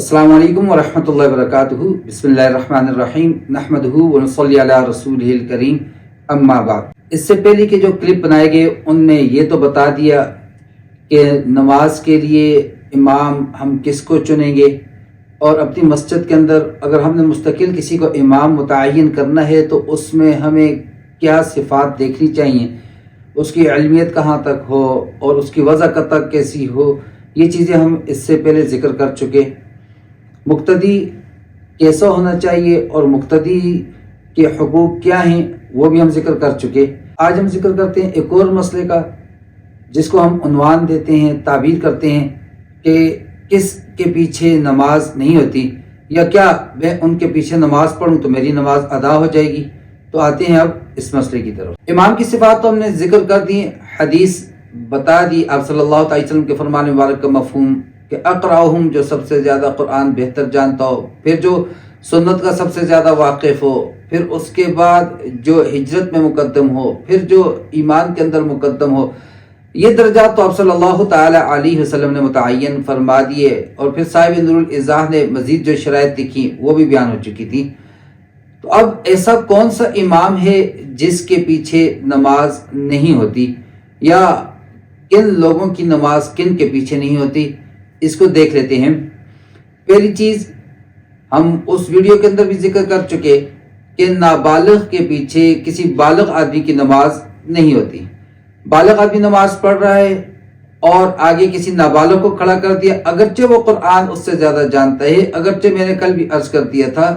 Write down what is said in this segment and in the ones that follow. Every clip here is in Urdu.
السلام علیکم ورحمۃ اللہ وبرکاتہ۔ بسم اللہ الرحمن الرحیم، نحمدہ ونصلی علی رسولہ الکریم، اما بعد۔ اس سے پہلے کے جو کلپ بنائے گئے ان میں یہ تو بتا دیا کہ نماز کے لیے امام ہم کس کو چنیں گے، اور اپنی مسجد کے اندر اگر ہم نے مستقل کسی کو امام متعین کرنا ہے تو اس میں ہمیں کیا صفات دیکھنی چاہیے، اس کی علمیت کہاں تک ہو اور اس کی وضع تک کیسی ہو، یہ چیزیں ہم اس سے پہلے ذکر کر چکے۔ مقتدی کیسا ہونا چاہیے اور مقتدی کے حقوق کیا ہیں وہ بھی ہم ذکر کر چکے۔ آج ہم ذکر کرتے ہیں ایک اور مسئلے کا جس کو ہم عنوان دیتے ہیں، تعبیر کرتے ہیں کہ کس کے پیچھے نماز نہیں ہوتی، یا کیا میں ان کے پیچھے نماز پڑھوں تو میری نماز ادا ہو جائے گی۔ تو آتے ہیں اب اس مسئلے کی طرف۔ امام کی صفات تو ہم نے ذکر کر دی، حدیث بتا دی، آپ صلی اللہ علیہ وسلم کے فرمان مبارک کا مفہوم کہ اقرأہم، جو سب سے زیادہ قرآن بہتر جانتا ہو، پھر جو سنت کا سب سے زیادہ واقف ہو، پھر اس کے بعد جو ہجرت میں مقدم ہو، پھر جو ایمان کے اندر مقدم ہو۔ یہ درجات تو آپ صلی اللہ تعالی علیہ وسلم نے متعین فرما دیے، اور پھر صاحب نور الایضاح نے مزید جو شرائط لکھی وہ بھی بیان ہو چکی تھی۔ تو اب ایسا کون سا امام ہے جس کے پیچھے نماز نہیں ہوتی، یا کن لوگوں کی نماز کن کے پیچھے نہیں ہوتی، اس کو دیکھ لیتے ہیں۔ پہلی چیز ہم اس ویڈیو کے اندر بھی ذکر کر چکے کہ نابالغ کے پیچھے کسی بالغ آدمی کی نماز نہیں ہوتی۔ بالغ آدمی نماز پڑھ رہا ہے اور آگے کسی نابالغ کو کھڑا کر دیا، اگرچہ وہ قرآن اس سے زیادہ جانتا ہے، اگرچہ میں نے کل بھی عرض کر دیا تھا،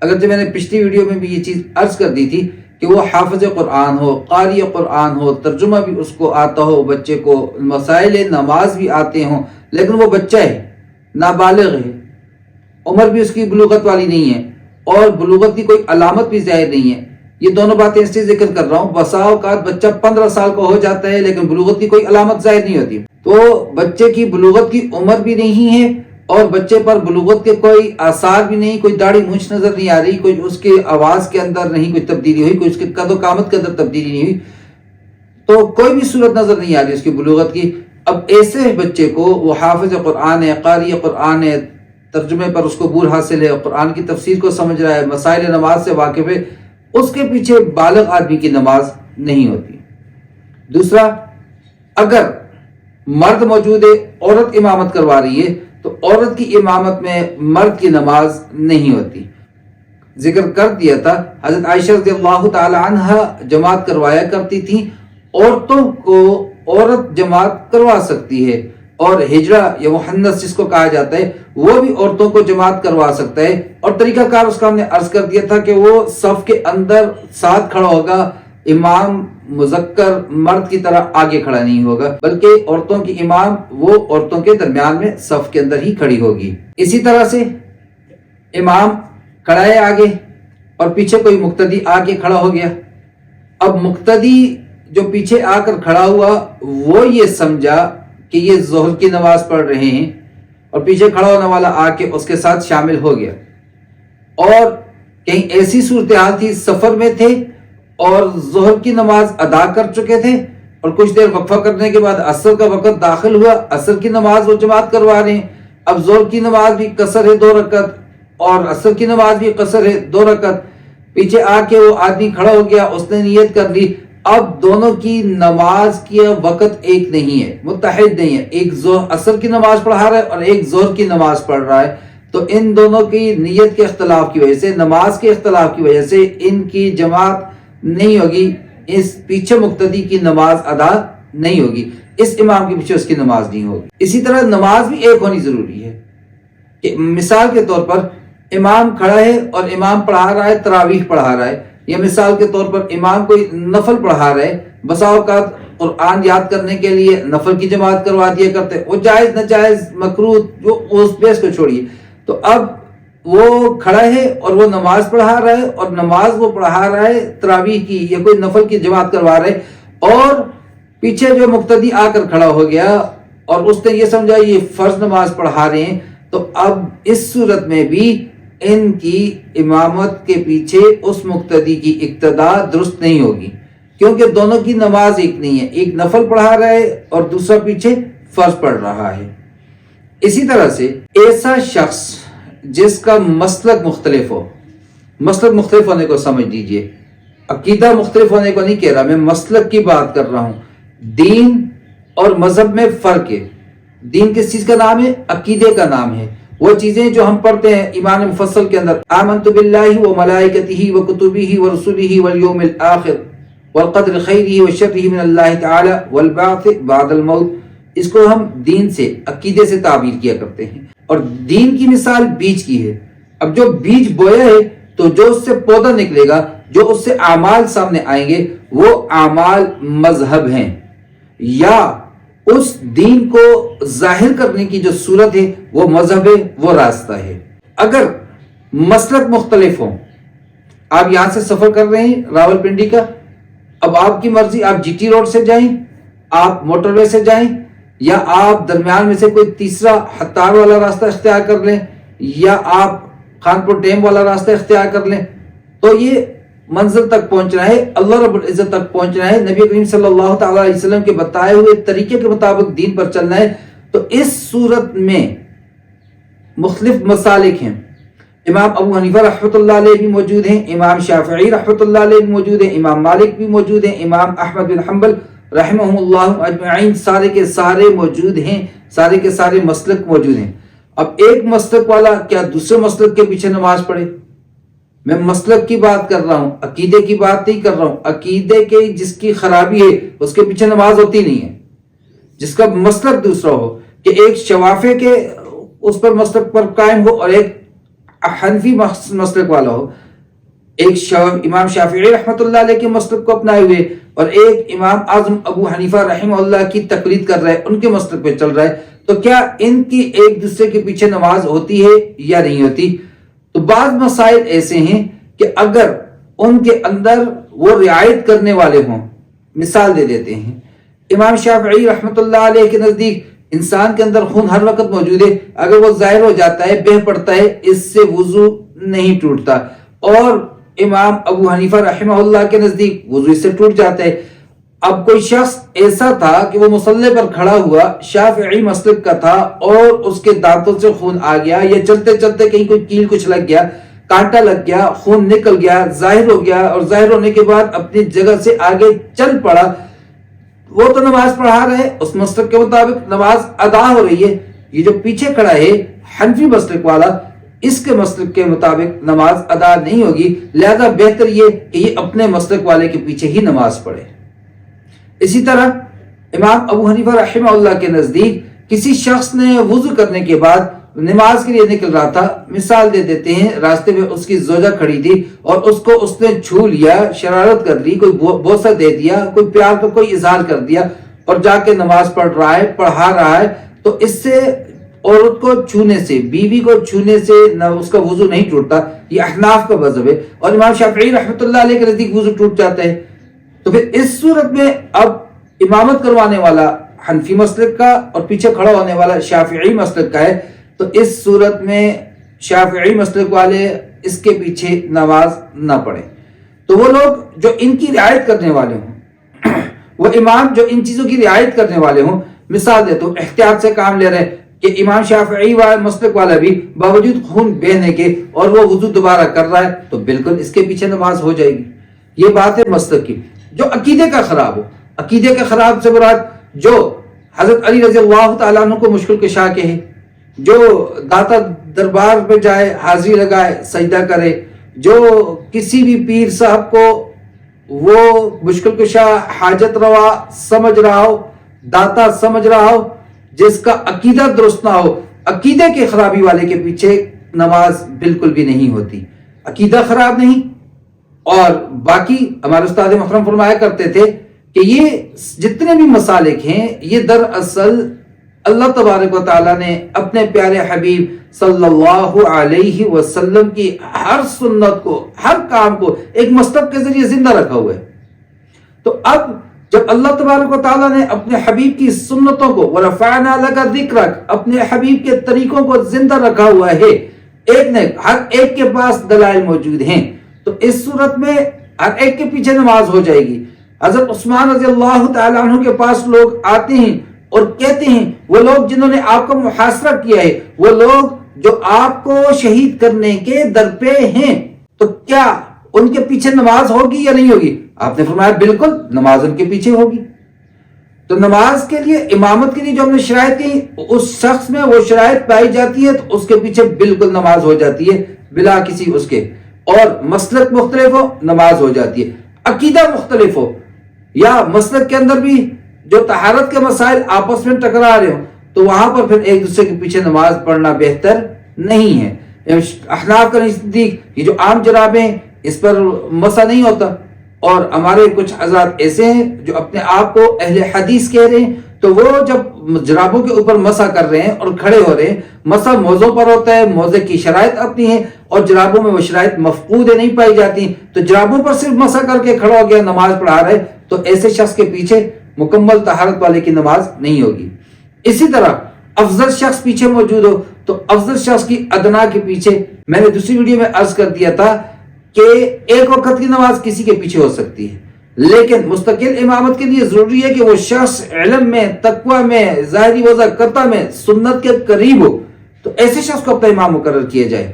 اگرچہ میں نے پچھلی ویڈیو میں بھی یہ چیز عرض کر دی تھی کہ وہ حافظ قرآن ہو، قاری قرآن ہو، ترجمہ بھی اس کو آتا ہو، بچے کو مسائل نماز بھی آتے ہوں، لیکن وہ بچہ ہے، نابالغ ہے، عمر بھی اس کی بلوغت والی نہیں ہے، اور بلوغت کی کوئی علامت بھی ظاہر نہیں ہے۔ یہ دونوں باتیں اس لیے ذکر کر رہا ہوں، بسا اوقات بچہ 15 سال کا ہو جاتا ہے لیکن بلوغت کی کوئی علامت ظاہر نہیں ہوتی۔ تو بچے کی بلوغت کی عمر بھی نہیں ہے، اور بچے پر بلوغت کے کوئی آثار بھی نہیں، کوئی داڑھی مونچھ نظر نہیں آ رہی، کوئی اس کے آواز کے اندر نہیں کوئی تبدیلی ہوئی، کوئی اس کے قد و قامت کے اندر تبدیلی نہیں ہوئی، تو کوئی بھی صورت نظر نہیں آ رہی اس کی بلوغت کی۔ اب ایسے بچے کو وہ حافظ قرآن ہے، قاری قرآن ہے، ترجمے پر اس کو عبور حاصل ہے، قرآن کی تفسیر کو سمجھ رہا ہے، مسائل نماز سے واقف ہے، اس کے پیچھے بالغ آدمی کی نماز نہیں ہوتی۔ دوسرا، اگر مرد موجود ہے، عورت امامت کروا رہی ہے، تو عورت کی امامت میں مرد کی نماز نہیں ہوتی۔ ذکر کر دیا تھا حضرت عائشہ رضی اللہ تعالی عنہ جماعت کروایا کرتی تھی، عورتوں کو عورت جماعت کروا سکتی ہے، اور ہجرہ یا محنث جس کو کہا جاتا ہے وہ بھی عورتوں کو جماعت کروا سکتا ہے، اور طریقہ کار اس کا ہم نے عرض کر دیا تھا کہ وہ صف کے اندر ساتھ کھڑا ہوگا، امام مذکر مرد کی طرح آگے کھڑا نہیں ہوگا، بلکہ عورتوں کی امام وہ عورتوں کے درمیان میں صف کے اندر ہی کھڑی ہوگی۔ اسی طرح سے امام کھڑا ہے آگے اور پیچھے کوئی مقتدی آگے کھڑا ہو گیا، اب مقتدی جو پیچھے آ کر کھڑا ہوا وہ یہ سمجھا کہ یہ ظہر کی نماز پڑھ رہے ہیں، اور پیچھے کھڑا ہونے والا آ کے اس کے ساتھ شامل ہو گیا، اور کہیں ایسی صورتحال تھی سفر میں تھے اور ظہر کی نماز ادا کر چکے تھے، اور کچھ دیر وقفہ کرنے کے بعد عصر کا وقت داخل ہوا، عصر کی نماز وہ جماعت کروا رہے ہیں، اب ظہر کی نماز بھی قصر ہے 2 رکعت اور عصر کی نماز بھی قصر ہے 2 رکعت، پیچھے آ کے وہ آدمی کھڑا ہو گیا، اس نے نیت کر لی، اب دونوں کی نماز کی وقت ایک نہیں ہے، متحد نہیں ہے، ایک عصر کی نماز پڑھا رہا ہے اور ایک ظہر کی نماز پڑھ رہا ہے، تو ان دونوں کی نیت کے اختلاف کی وجہ سے، نماز کے اختلاف کی وجہ سے ان کی جماعت نہیں ہوگی، اس پیچھے مقتدی کی نماز ادا نہیں ہوگی، اس امام کے پیچھے اس کی نماز نہیں ہوگی۔ اسی طرح نماز بھی ایک ہونی ضروری ہے، کہ مثال کے طور پر امام کھڑا ہے اور امام پڑھا رہا ہے، تراویح پڑھا رہا ہے، یا مثال کے طور پر امام کوئی نفل پڑھا رہا ہے، بسا اوقات قرآن یاد کرنے کے لیے نفل کی جماعت کروا دیا کرتے، وہ جائز ناجائز مکروہ جو اس بیس کو چھوڑیے، تو اب وہ کھڑا ہے اور وہ نماز پڑھا رہا ہے، اور نماز وہ پڑھا رہا ہے تراویح کی یا کوئی نفل کی جماعت کروا رہے، اور پیچھے جو مقتدی آ کر کھڑا ہو گیا اور اس نے یہ سمجھا یہ فرض نماز پڑھا رہے ہیں، تو اب اس صورت میں بھی ان کی امامت کے پیچھے اس مقتدی کی اقتداء درست نہیں ہوگی، کیونکہ دونوں کی نماز ایک نہیں ہے، ایک نفل پڑھا رہا ہے اور دوسرا پیچھے فرض پڑھ رہا ہے۔ اسی طرح سے ایسا شخص جس کا مسلک مختلف ہو، مسلک مختلف ہونے کو سمجھ لیجئے، عقیدہ مختلف ہونے کو نہیں کہہ رہا، میں مسلک کی بات کر رہا ہوں۔ دین اور مذہب میں فرق ہے۔ دین کس چیز کا نام ہے؟ عقیدے کا نام ہے۔ وہ چیزیں جو ہم پڑھتے ہیں ایمان مفصل کے اندر، آمنت باللہ وملائکتہ وکتبہ ورسلہ والیوم الآخر والقدر خیرہ وشرہ من اللہ تعالی والبعث بعد الموت، اس کو ہم دین سے، عقیدے سے تعبیر کیا کرتے ہیں۔ اور دین کی مثال بیج کی ہے۔ اب جو بیج بویا ہے تو جو اس سے پودا نکلے گا، جو اس سے اعمال سامنے آئیں گے، وہ اعمال مذہب ہیں، یا اس دین کو ظاہر کرنے کی جو صورت ہے وہ مذہب ہے، وہ راستہ ہے۔ اگر مسلک مختلف ہوں، آپ یہاں سے سفر کر رہے ہیں راول پنڈی کا، اب آپ کی مرضی، آپ جی ٹی روڈ سے جائیں، آپ موٹر وے سے جائیں، یا آپ درمیان میں سے کوئی تیسرا حتار والا راستہ اختیار کر لیں، یا آپ خانپور ڈیم والا راستہ اختیار کر لیں، تو یہ منزل تک پہنچنا ہے، اللہ رب العزت تک پہنچنا ہے، نبی کریم صلی اللہ تعالی علیہ وسلم کے بتائے ہوئے طریقے کے مطابق دین پر چلنا ہے۔ تو اس صورت میں مختلف مسالک ہیں۔ امام ابو حنیفہ رحمۃ اللہ علیہ بھی موجود ہیں، امام شافعی رحمۃ اللہ علیہ بھی موجود ہیں، امام مالک بھی موجود ہیں، امام احمد بن حنبل رحمہ اللہ اجمعین سارے کے سارے موجود ہیں، سارے کے سارے مسلک موجود ہیں۔ اب ایک مسلک والا کیا دوسرے مسلک کے پیچھے نماز پڑھے؟ میں مسلک کی بات کر رہا ہوں، عقیدے کی بات نہیں کر رہا ہوں۔ عقیدے کے جس کی خرابی ہے اس کے پیچھے نماز ہوتی نہیں ہے۔ جس کا مسلک دوسرا ہو، کہ ایک شوافع کے اس پر مسلک پر قائم ہو اور ایک حنفی مسلک والا ہو، ایک امام شافعی رحمۃ اللہ علیہ کے مسلک کو اپنائے ہوئے اور ایک امام اعظم ابو حنیفہ رحمہ اللہ کی تقلید کر رہا ہے، ان کے مسلک پہ چل رہا ہے، تو کیا ان کی ایک دوسرے کے پیچھے نماز ہوتی ہے یا نہیں ہوتی؟ تو بعض مسائل ایسے ہیں کہ اگر ان کے اندر وہ رعایت کرنے والے ہوں، مثال دے دیتے ہیں، امام شافعی رحمۃ اللہ علیہ کے نزدیک انسان کے اندر خون ہر وقت موجود ہے، اگر وہ ظاہر ہو جاتا ہے، بہہ پڑتا ہے، اس سے وضو نہیں ٹوٹتا، اور امام ابو حنیفہ رحمہ اللہ کے نزدیک وضو اس سے ٹوٹ جاتا ہے۔ اب کوئی شخص ایسا تھا کہ وہ مصلی پر کھڑا ہوا، شافعی مسلک کا تھا، اور اس کے دانتوں سے خون آ گیا، یا چلتے چلتے کہیں کوئی کیل کچھ لگ گیا، کانٹا لگ گیا، خون نکل گیا، ظاہر ہو گیا، اور ظاہر ہونے کے بعد اپنی جگہ سے آگے چل پڑا، وہ تو نماز پڑھا رہے، اس مسلک کے مطابق نماز ادا ہو رہی ہے۔ یہ جو پیچھے کھڑا ہے حنفی مسلک والا، اس کے مسلک کے مطابق نماز ادا نہیں ہوگی، لہذا بہتر یہ کہ یہ اپنے مسلک والے کے پیچھے ہی نماز پڑھے۔ اسی طرح امام ابو حنیفہ رحمہ اللہ کے نزدیک کسی شخص نے وضو کرنے کے بعد نماز کے لیے نکل رہا تھا، مثال دے دیتے ہیں، راستے میں اس کی زوجہ کھڑی تھی اور اس کو اس نے چھو لیا، شرارت کر لی، کوئی بوسہ دے دیا، کوئی پیار کا کوئی اظہار کر دیا، اور جا کے نماز پڑھ رہا ہے، پڑھا رہا ہے، تو اس سے عورت کو چھونے سے، بیوی کو چھونے سے اس کا وضو نہیں ٹوٹتا، یہ احناف کا مذہب ہے، اور امام شافعی رحمۃ اللہ علیہ کے نزدیک وضو ٹوٹ جاتا ہے۔ تو پھر اس صورت میں اب امامت کروانے والا حنفی مسلک کا اور پیچھے کھڑا ہونے والا شافعی مسلک کا ہے، تو اس صورت میں شافعی مسلک والے اس کے پیچھے نماز نہ پڑھیں۔ تو وہ لوگ جو ان کی رعایت کرنے والے ہوں، وہ امام جو ان چیزوں کی رعایت کرنے والے ہوں، مثال دیتا ہوں، احتیاط سے کام لے رہے کہ امام شافعی مسلک والا بھی باوجود خون بہنے کے اور وہ وضو دوبارہ کر رہا ہے، تو بالکل اس کے پیچھے نماز ہو جائے گی۔ یہ بات ہے مسلک کی۔ جو عقیدے کا خراب ہو، عقیدے کا خراب سے مراد جو حضرت علی رضی اللہ تعالیٰ عنہ کو مشکل کشا کے ہیں، جو داتا دربار پہ جائے، حاضری لگائے، سجدہ کرے، جو کسی بھی پیر صاحب کو وہ مشکل کشا، حاجت روا سمجھ رہا ہو، داتا سمجھ رہا ہو، جس کا عقیدہ درست نہ ہو، عقیدے کے خرابی والے کے پیچھے نماز بالکل بھی نہیں ہوتی۔ عقیدہ خراب نہیں، اور باقی ہمارے استاد محترم فرمایا کرتے تھے کہ یہ جتنے بھی مسالک ہیں، یہ دراصل اللہ تبارک و تعالیٰ نے اپنے پیارے حبیب صلی اللہ علیہ وسلم کی ہر سنت کو، ہر کام کو ایک مسلک کے ذریعے زندہ رکھا ہوا ہے۔ تو اب جب اللہ تبارک و تعالیٰ نے اپنے حبیب کی سنتوں کو وَرَفَعْنَا لَكَ ذِكْرَكَ، اپنے حبیب کے طریقوں کو زندہ رکھا ہوا ہے، ایک نے ہر ایک کے پاس دلائل موجود ہیں، تو اس صورت میں ہر ایک کے پیچھے نماز ہو جائے گی۔ حضرت عثمان رضی اللہ تعالیٰ عنہ کے پاس لوگ آتے ہیں اور کہتے ہیں وہ لوگ جنہوں نے آپ کا محاصرہ کیا ہے، وہ لوگ جو آپ کو شہید کرنے کے در پہ ہیں، تو کیا ان کے پیچھے نماز ہوگی یا نہیں ہوگی؟ آپ نے فرمایا بالکل نماز ان کے پیچھے ہوگی۔ تو نماز کے لیے، امامت کے لیے جو ہم نے شرائط کی، اس شخص میں وہ شرائط پائی جاتی ہے تو اس کے پیچھے بالکل نماز ہو جاتی ہے بلا کسی اس کے، اور مسلک مختلف ہو نماز ہو جاتی ہے، عقیدہ مختلف ہو یا مسلک کے اندر بھی جو طہارت کے مسائل آپس میں ٹکرا رہے ہوں تو وہاں پر پھر ایک دوسرے کے پیچھے نماز پڑھنا بہتر نہیں ہے۔ احناف کا نزدیک یہ جو عام جرابیں اس پر مسا نہیں ہوتا، اور ہمارے کچھ حضرات ایسے ہیں جو اپنے آپ کو اہل حدیث کہہ رہے ہیں، تو وہ جب جرابوں کے اوپر مسا کر رہے ہیں اور کھڑے ہو رہے ہیں، مسا موزوں پر ہوتا ہے، موزے کی شرائط اپنی ہیں اور جرابوں میں وہ شرائط مفقود نہیں پائی جاتی، تو جرابوں پر صرف مسا کر کے کھڑا ہو گیا نماز پڑھا رہے، تو ایسے شخص کے پیچھے مکمل طہارت والے کی نماز نہیں ہوگی۔ اسی طرح افضل شخص پیچھے موجود ہو تو افضل شخص کی ادنا کے پیچھے، میں نے دوسری ویڈیو میں عرض کر دیا تھا کہ ایک وقت کی نماز کسی کے پیچھے ہو سکتی ہے، لیکن مستقل امامت کے لیے ضروری ہے کہ وہ شخص علم میں، تقوی میں، ظاہری وضع کرتا میں سنت کے قریب ہو، تو ایسے شخص کو اپنا امام مقرر کیا جائے۔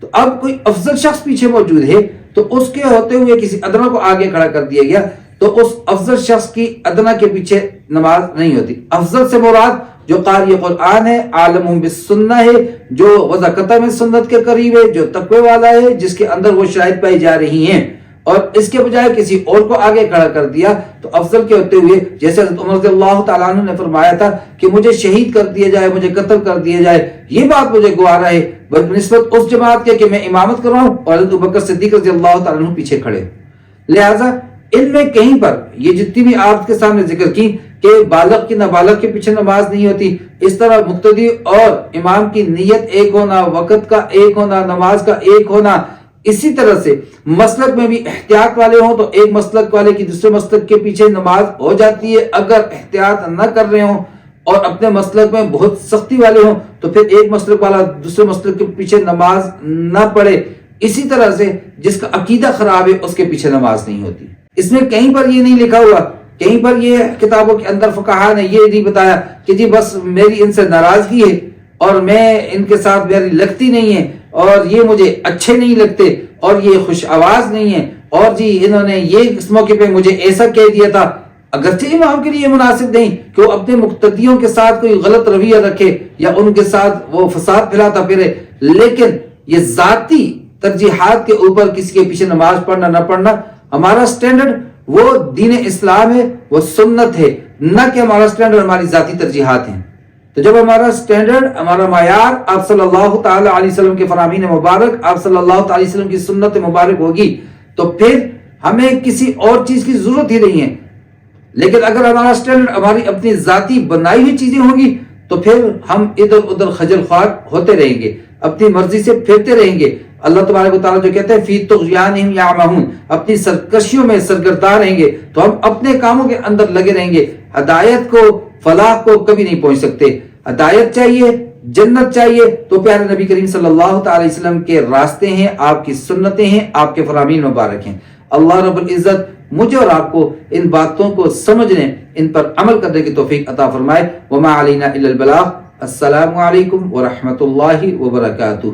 تو اب کوئی افضل شخص پیچھے موجود ہے تو اس کے ہوتے ہوئے کسی ادنا کو آگے کھڑا کر دیا گیا تو اس افضل شخص کی ادنا کے پیچھے نماز نہیں ہوتی۔ افضل سے مراد جو قاری قرآن ہے، عالم بالسنہ ہے، جو وضع قطع میں سنت کے قریب ہے، جو تقوی والا ہے، جس کے اندر وہ شرائط پائی جا رہی ہیں، اور اس کے بجائے کسی اور کو آگے کھڑا کر دیا تو افضل کے ہوتے ہوئے، جیسے حضرت عمر رضی اللہ تعالیٰ عنہ نے فرمایا تھا کہ مجھے شہید کر دیا جائے، مجھے قتل کر دیا جائے، یہ بات مجھے گوارا ہے بنسبت اس جماعت کے کہ میں امامت کر رہا ہوں اور حضرت ابوبکر صدیق رضی اللہ تعالیٰ عنہ پیچھے کھڑے۔ لہٰذا ان میں کہیں پر یہ جتنی بھی آپ کے سامنے ذکر کی کہ بالغ کی نابالغ کے پیچھے نماز نہیں ہوتی، اس طرح مقتدی اور امام کی نیت ایک ہونا، وقت کا ایک ہونا، نماز کا ایک ہونا، اسی طرح سے مسلک میں بھی احتیاط والے ہوں تو ایک مسلک والے کی دوسرے مسلک کے پیچھے نماز ہو جاتی ہے، اگر احتیاط نہ کر رہے ہوں اور اپنے مسلک میں بہت سختی والے ہوں تو پھر ایک مسلک والا دوسرے مسلک کے پیچھے نماز نہ پڑھے۔ اسی طرح سے جس کا عقیدہ خراب ہے اس کے پیچھے نماز نہیں ہوتی۔ اس میں کہیں پر یہ نہیں لکھا ہوا، کہیں پر یہ کتابوں کے اندر فقہاء نے یہ نہیں بتایا کہ جی بس میری ان سے ناراضگی ہے اور میں ان کے ساتھ میری لگتی نہیں ہے اور یہ مجھے اچھے نہیں لگتے اور یہ خوش آواز نہیں ہے اور جی انہوں نے یہ اس موقع پہ مجھے ایسا کہہ دیا تھا۔ اگرچہ امام کے لیے مناسب نہیں کہ وہ اپنے مقتدیوں کے ساتھ کوئی غلط رویہ رکھے یا ان کے ساتھ وہ فساد پھیلاتا پھرے، لیکن یہ ذاتی ترجیحات کے اوپر کسی کے پیچھے نماز پڑھنا نہ پڑھنا، ہمارا سٹینڈرڈ وہ دین اسلام ہے، وہ سنت ہے، نہ کہ ہمارا سٹینڈرڈ ہماری ذاتی ترجیحات ہیں۔ تو جب ہمارا سٹینڈرڈ، ہمارا معیار آپ صلی اللہ تعالی علیہ وسلم کے فرامین مبارک، آپ صلی اللہ تعالی علیہ وسلم کی سنت مبارک ہوگی تو پھر ہمیں کسی اور چیز کی ضرورت ہی نہیں ہے۔ لیکن اگر ہمارا سٹینڈرڈ ہماری اپنی ذاتی بنائی ہوئی چیزیں ہوں گی تو پھر ہم ادھر ادھر خجل خوار ہوتے رہیں گے، اپنی مرضی سے پھرتے رہیں گے۔ اللہ تبارک و تعالیٰ جو کہتے ہیں فی طغیانہم یعمہون، اپنی سرکشیوں میں سرگرداں رہیں گے، تو ہم اپنے کاموں کے اندر لگے رہیں گے، ہدایت کو، فلاح کو کبھی نہیں پہنچ سکتے۔ ہدایت چاہیے، جنت چاہیے تو پیارے نبی کریم صلی اللہ تعالی وسلم کے راستے ہیں، آپ کی سنتیں ہیں، آپ کے فرامین مبارک ہیں۔ اللہ رب العزت مجھے اور آپ کو ان باتوں کو سمجھنے، ان پر عمل کرنے کی توفیق عطا فرمائے۔ وما علینا الا البلاغ۔ السلام علیکم ورحمۃ اللہ وبرکاتہ۔